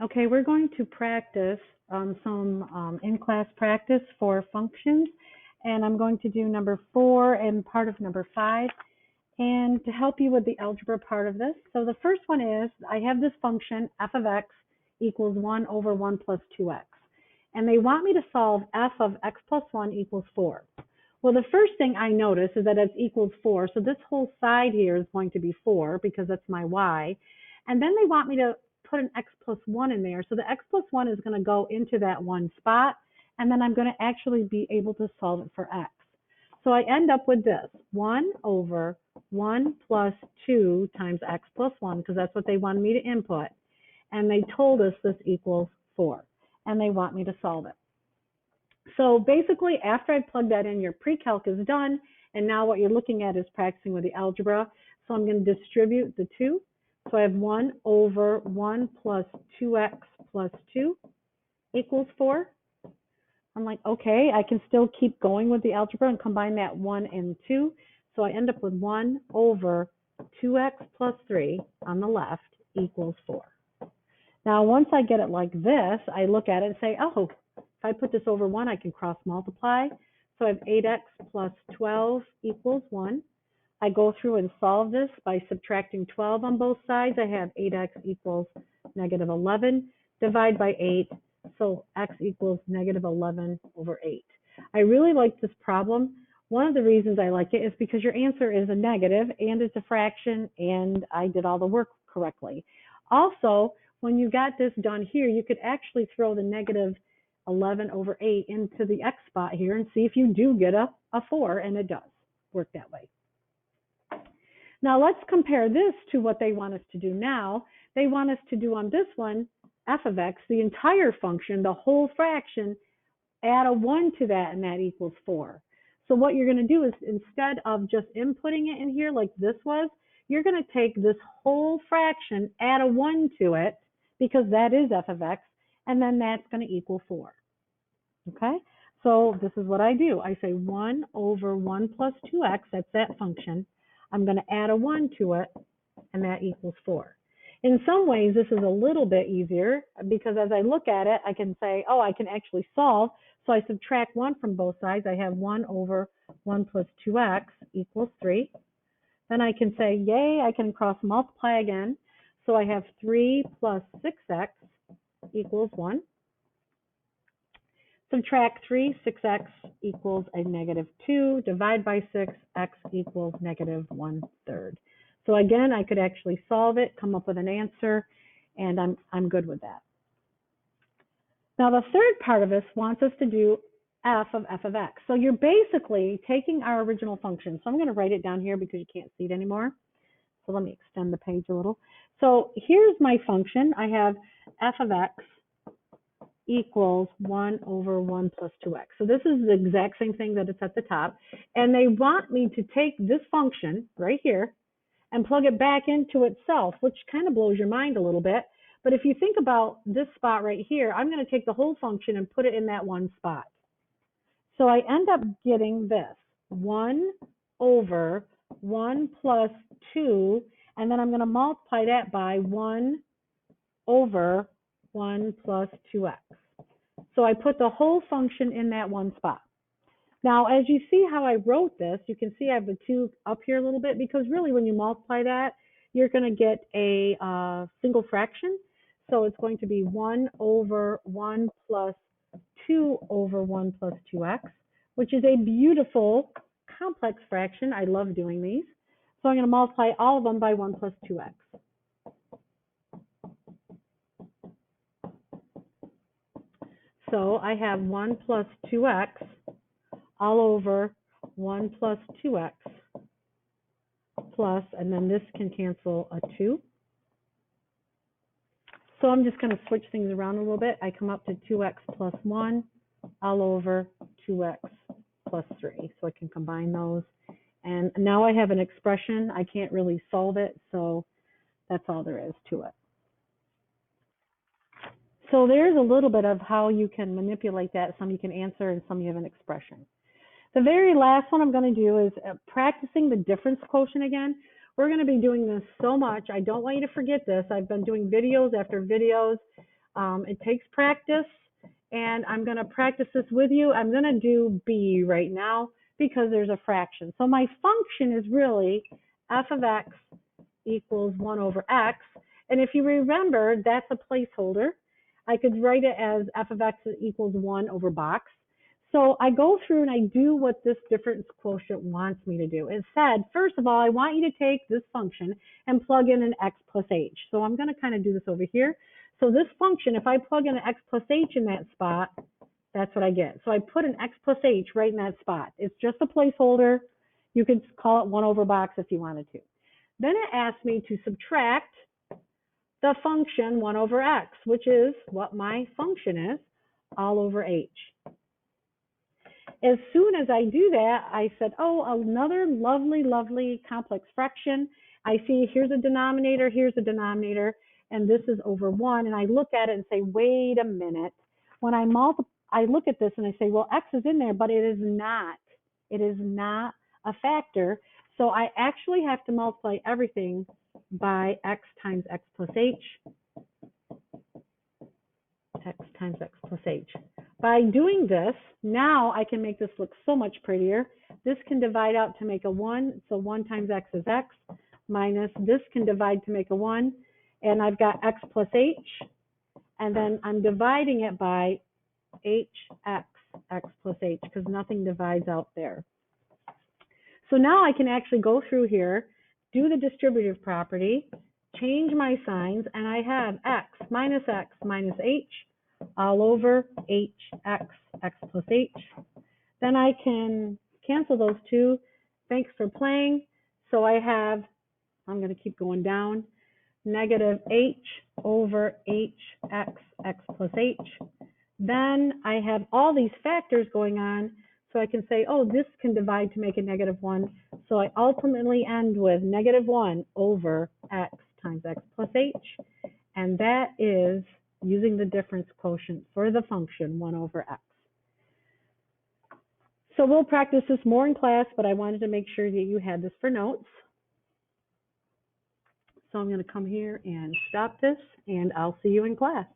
Okay, we're going to practice some in-class practice for functions, and I'm going to do number 4 and part of number 5, and to help you with the algebra part of this. So the first one is, I have this function, f of x equals 1 over 1 plus 2x, and they want me to solve f of x plus 1 equals 4. Well, the first thing I notice is that it's equals 4, so this whole side here is going to be 4 because that's my y, and then they want me to put an x plus 1 in there. So the x plus 1 is going to go into that one spot, and then I'm going to actually be able to solve it for x. So I end up with this, 1 over 1 plus 2 times x plus 1, because that's what they wanted me to input. And they told us this equals 4, and they want me to solve it. So basically, after I plug that in, your pre-calc is done, and now what you're looking at is practicing with the algebra. So I'm going to distribute the 2. So I have 1 over 1 plus 2x plus 2 equals 4. I'm like, okay, I can still keep going with the algebra and combine that 1 and 2. So I end up with 1 over 2x plus 3 on the left equals 4. Now, once I get it like this, I look at it and say, oh, if I put this over 1, I can cross multiply. So I have 8x plus 12 equals 1. I go through and solve this by subtracting 12 on both sides. I have 8x equals negative 11. Divide by 8, so x equals negative 11 over 8. I really like this problem. One of the reasons I like it is because your answer is a negative, and it's a fraction, and I did all the work correctly. Also, when you got this done here, you could actually throw the negative 11 over 8 into the x spot here and see if you do get a 4, and it does work that way. Now let's compare this to what they want us to do now. They want us to do on this one, f of x, the entire function, the whole fraction, add a 1 to that, and that equals 4. So what you're going to do is, instead of just inputting it in here like this was, you're going to take this whole fraction, add a 1 to it, because that is f of x, and then that's going to equal 4. Okay? So this is what I do. I say 1 over 1 plus 2x, that's that function. I'm going to add a 1 to it, and that equals 4. In some ways, this is a little bit easier, because as I look at it, I can say, oh, I can actually solve. So I subtract 1 from both sides. I have 1 over 1 plus 2x equals 3. Then I can say, yay, I can cross multiply again. So I have 3 plus 6x equals 1. Subtract 3, 6x equals a negative 2. Divide by 6, x equals negative 1/3. So again, I could actually solve it, come up with an answer, and I'm good with that. Now the third part of this wants us to do f of x. So you're basically taking our original function. So I'm going to write it down here because you can't see it anymore. So let me extend the page a little. So here's my function. I have f of x equals 1 over 1 plus 2x. So this is the exact same thing that it's at the top. And they want me to take this function right here and plug it back into itself, which kind of blows your mind a little bit. But if you think about this spot right here, I'm going to take the whole function and put it in that one spot. So I end up getting this, 1 over 1 plus 2, and then I'm going to multiply that by 1 over 1 plus 2x. So I put the whole function in that one spot. Now, as you see how I wrote this, you can see I have the 2 up here a little bit, because really when you multiply that, you're going to get a single fraction. So it's going to be 1 over 1 plus 2 over 1 plus 2x, which is a beautiful complex fraction. I love doing these. So I'm going to multiply all of them by 1 plus 2x. So I have 1 plus 2x all over 1 plus 2x plus, and then this can cancel a 2. So I'm just going to switch things around a little bit. I come up to 2x plus 1 all over 2x plus 3. So I can combine those. And now I have an expression. I can't really solve it, so that's all there is to it. So there's a little bit of how you can manipulate that. Some you can answer, and some you have an expression. The very last one I'm going to do is practicing the difference quotient again. We're going to be doing this so much. I don't want you to forget this. I've been doing videos after videos It takes practice, and I'm going to practice this with you. I'm going to do b right now because there's a fraction. So my function is really f of x equals 1 over x. And if you remember, that's a placeholder. I could write it as f of x equals 1 over box. So I go through and I do what this difference quotient wants me to do. It said, first of all, I want you to take this function and plug in an x plus h. So I'm going to kind of do this over here. So this function, if I plug in an x plus h in that spot, that's what I get. So I put an x plus h right in that spot. It's just a placeholder. You could call it 1 over box if you wanted to. Then it asked me to subtract the function 1 over x, which is what my function is, all over h. As soon as I do that, I said, oh, another lovely, lovely complex fraction. I see here's a denominator, and this is over 1. And I look at it and say, wait a minute. When I look at this and I say, well, x is in there, but it is not. It is not a factor. So I actually have to multiply everything by x times x plus h. X times x plus h. By doing this, now I can make this look so much prettier. This can divide out to make a 1, so 1 times x is x, minus this can divide to make a 1, and I've got x plus h, and then I'm dividing it by hx, x plus h, because nothing divides out there. So now I can actually go through here, do the distributive property, change my signs, and I have x minus h all over hx, x plus h. Then I can cancel those two. Thanks for playing. So I have, I'm going to keep going down, negative h over hx, x plus h. Then I have all these factors going on, so I can say, oh, this can divide to make a negative 1. So I ultimately end with negative 1 over x times x plus h. And that is using the difference quotient for the function 1 over x. So we'll practice this more in class, but I wanted to make sure that you had this for notes. So I'm going to come here and stop this, and I'll see you in class.